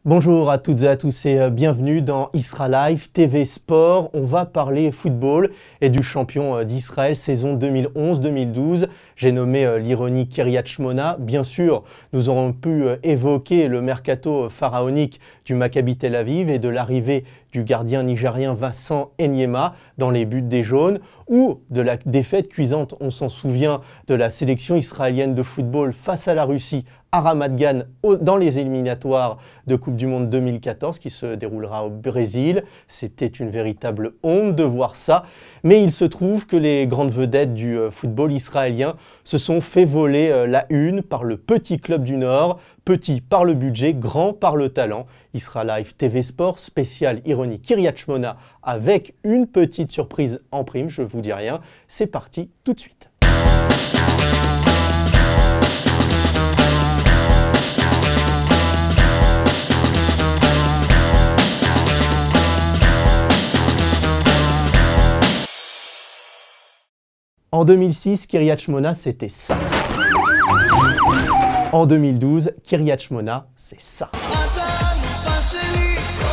Bonjour à toutes et à tous et bienvenue dans Isra Live TV Sport. On va parler football et du champion d'Israël saison 2011-2012. J'ai nommé l'ironie Kiryat Shmona. Bien sûr, nous aurons pu évoquer le mercato pharaonique du Maccabi Tel Aviv et de l'arrivée du gardien nigérien Vincent Enyema dans les buts des jaunes ou de la défaite cuisante, on s'en souvient, de la sélection israélienne de football face à la Russie à Ramat Gan dans les éliminatoires de Coupe du Monde 2014 qui se déroulera au Brésil. C'était une véritable honte de voir ça. Mais il se trouve que les grandes vedettes du football israélien se sont fait voler la une par le petit club du Nord, petit par le budget, grand par le talent. Isra Live TV Sport, spécial ironie Kiryat Shmona avec une petite surprise en prime, je vous dis rien. C'est parti tout de suite. En 2006, Kiryat Shmona, c'était ça. En 2012, Kiryat Shmona, c'est ça.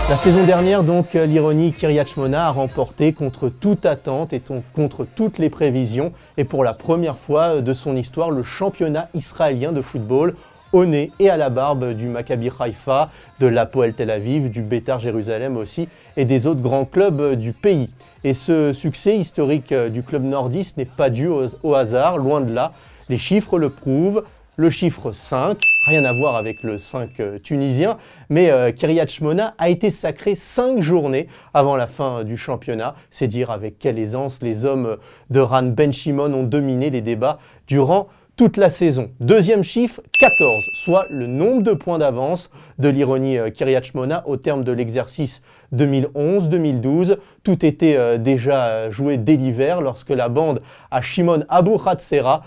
La saison dernière, donc, l'ironie Kiryat Shmona a remporté contre toute attente et contre toutes les prévisions et pour la première fois de son histoire, le championnat israélien de football au nez et à la barbe du Maccabi Haïfa, de l'Hapoel Tel Aviv, du Beitar Jérusalem aussi et des autres grands clubs du pays. Et ce succès historique du club nordiste n'est pas dû au hasard, loin de là. Les chiffres le prouvent. Le chiffre 5, rien à voir avec le 5 tunisien, mais Kiryat Shmona a été sacré 5 journées avant la fin du championnat. C'est dire avec quelle aisance les hommes de Ran Ben Shimon ont dominé les débats durant toute la saison. Deuxième chiffre, 14, soit le nombre de points d'avance de l'ironie Kiryat Shmona au terme de l'exercice 2011-2012. Tout était déjà joué dès l'hiver lorsque la bande à Shimon Abu Hatzera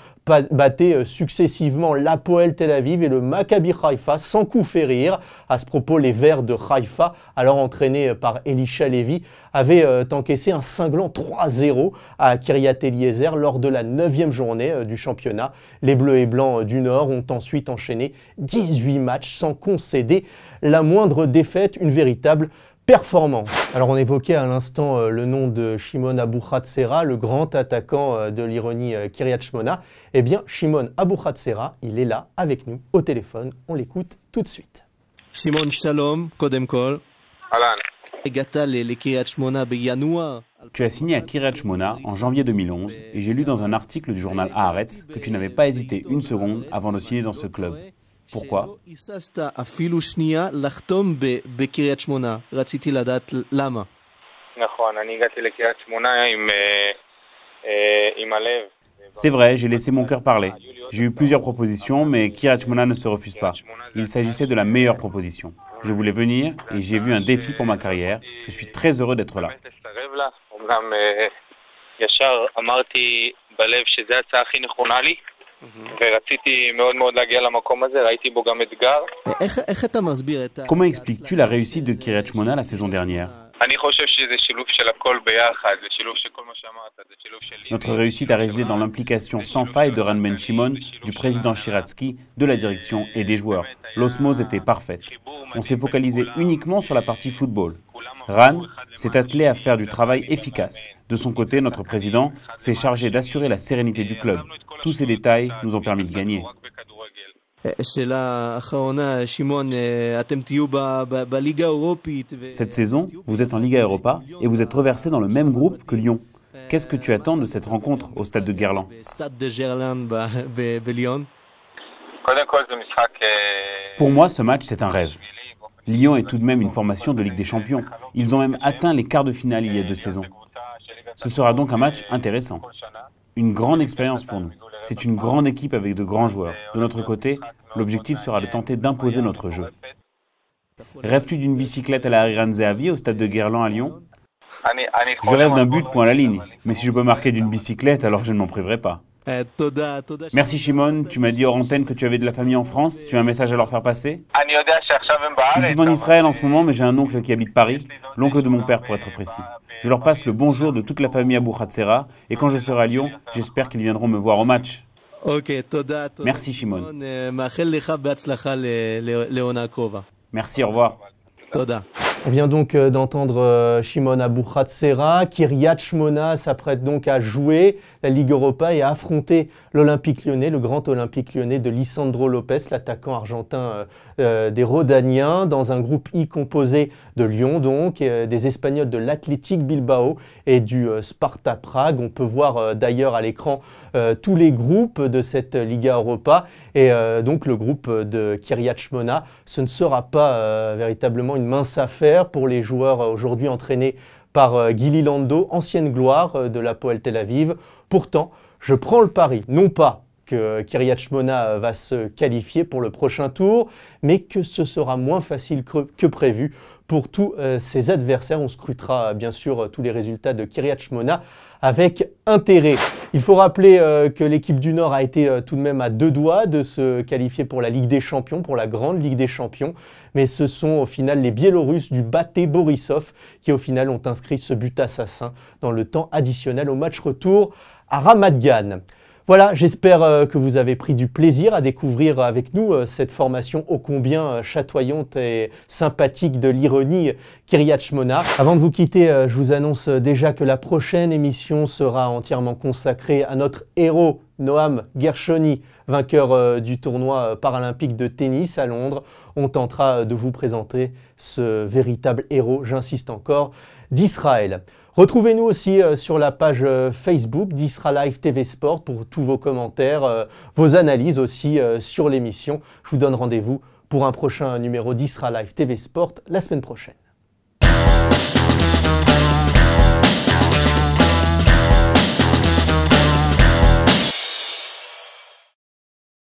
battait successivement l'Hapoel Tel Aviv et le Maccabi Haïfa sans coup férir. À ce propos, les Verts de Haïfa, alors entraînés par Elisha Lévi, avaient encaissé un cinglant 3-0 à Kiryat Eliezer lors de la 9e journée du championnat. Les Bleus et Blancs du Nord ont ensuite enchaîné 18 matchs sans concéder la moindre défaite, une véritable performance. Alors on évoquait à l'instant le nom de Shimon Abu Hatzera, le grand attaquant de l'ironie Kiryat Shmona. Eh bien, Shimon Abu Hatzera, il est là avec nous au téléphone. On l'écoute tout de suite. Shimon, shalom, kodem kol. Alan. Tu as signé à Kiryat Shmona en janvier 2011 et j'ai lu dans un article du journal Haaretz que tu n'avais pas hésité une seconde avant de signer dans ce club. Pourquoi ? C'est vrai, j'ai laissé mon cœur parler. J'ai eu plusieurs propositions, mais Kiryat Shmona ne se refuse pas. Il s'agissait de la meilleure proposition. Je voulais venir et j'ai vu un défi pour ma carrière. Je suis très heureux d'être là. Comment expliques-tu la réussite de Kiryat Shmona la saison dernière ? Notre réussite a résidé dans l'implication sans faille de Ran Ben Shimon, du président Shiratzky, de la direction et des joueurs. L'osmose était parfaite. On s'est focalisé uniquement sur la partie football. Ran s'est attelé à faire du travail efficace. De son côté, notre président s'est chargé d'assurer la sérénité du club. Tous ces détails nous ont permis de gagner. Cette saison, vous êtes en Liga Europa et vous êtes reversé dans le même groupe que Lyon. Qu'est-ce que tu attends de cette rencontre au stade de Gerland ? Pour moi, ce match, c'est un rêve. Lyon est tout de même une formation de Ligue des Champions. Ils ont même atteint les quarts de finale il y a 2 saisons. Ce sera donc un match intéressant. Une grande expérience pour nous. C'est une grande équipe avec de grands joueurs. De notre côté, l'objectif sera de tenter d'imposer notre jeu. Rêves-tu d'une bicyclette à la Ariran Zehavi au stade de Gerland à Lyon ? Je rêve d'un but point à la ligne. Mais si je peux marquer d'une bicyclette, alors je ne m'en priverai pas. Merci Shimon, tu m'as dit hors antenne que tu avais de la famille en France. Tu as un message à leur faire passer ? Ils sont en Israël en ce moment, mais j'ai un oncle qui habite Paris, l'oncle de mon père pour être précis. Je leur passe le bonjour de toute la famille Abu Hatzera et quand je serai à Lyon, j'espère qu'ils viendront me voir au match. Merci Shimon. Merci, au revoir. Toda. On vient donc d'entendre Shimon Abu Khatsera. Kiryat Shmona s'apprête donc à jouer la Ligue Europa et à affronter l'Olympique Lyonnais, le grand Olympique Lyonnais de Lisandro Lopez, l'attaquant argentin des Rodaniens, dans un groupe I composé de Lyon, donc, des Espagnols de l'Athletic Bilbao et du Sparta Prague. On peut voir d'ailleurs à l'écran tous les groupes de cette Liga Europa et donc le groupe de Kiryat Shmona. Ce ne sera pas véritablement une mince affaire pour les joueurs aujourd'hui entraînés par Gili Lando, ancienne gloire de l'Hapoel Tel Aviv. Pourtant, je prends le pari, non pas que Kiryat Shmona va se qualifier pour le prochain tour, mais que ce sera moins facile que prévu pour tous ses adversaires. On scrutera bien sûr tous les résultats de Kiryat Shmona avec intérêt. Il faut rappeler que l'équipe du Nord a été tout de même à 2 doigts de se qualifier pour la Ligue des Champions, pour la grande Ligue des Champions. Mais ce sont au final les Biélorusses du Bate Borisov qui au final ont inscrit ce but assassin dans le temps additionnel au match retour à Ramat Gan. Voilà, j'espère que vous avez pris du plaisir à découvrir avec nous cette formation ô combien chatoyante et sympathique de l'ironie Kiryat Shmona. Avant de vous quitter, je vous annonce déjà que la prochaine émission sera entièrement consacrée à notre héros Noam Gershoni, vainqueur du tournoi paralympique de tennis à Londres. On tentera de vous présenter ce véritable héros, j'insiste encore, d'Israël. Retrouvez-nous aussi sur la page Facebook d'Isra Live TV Sport pour tous vos commentaires, vos analyses aussi sur l'émission. Je vous donne rendez-vous pour un prochain numéro d'Isra Live TV Sport la semaine prochaine.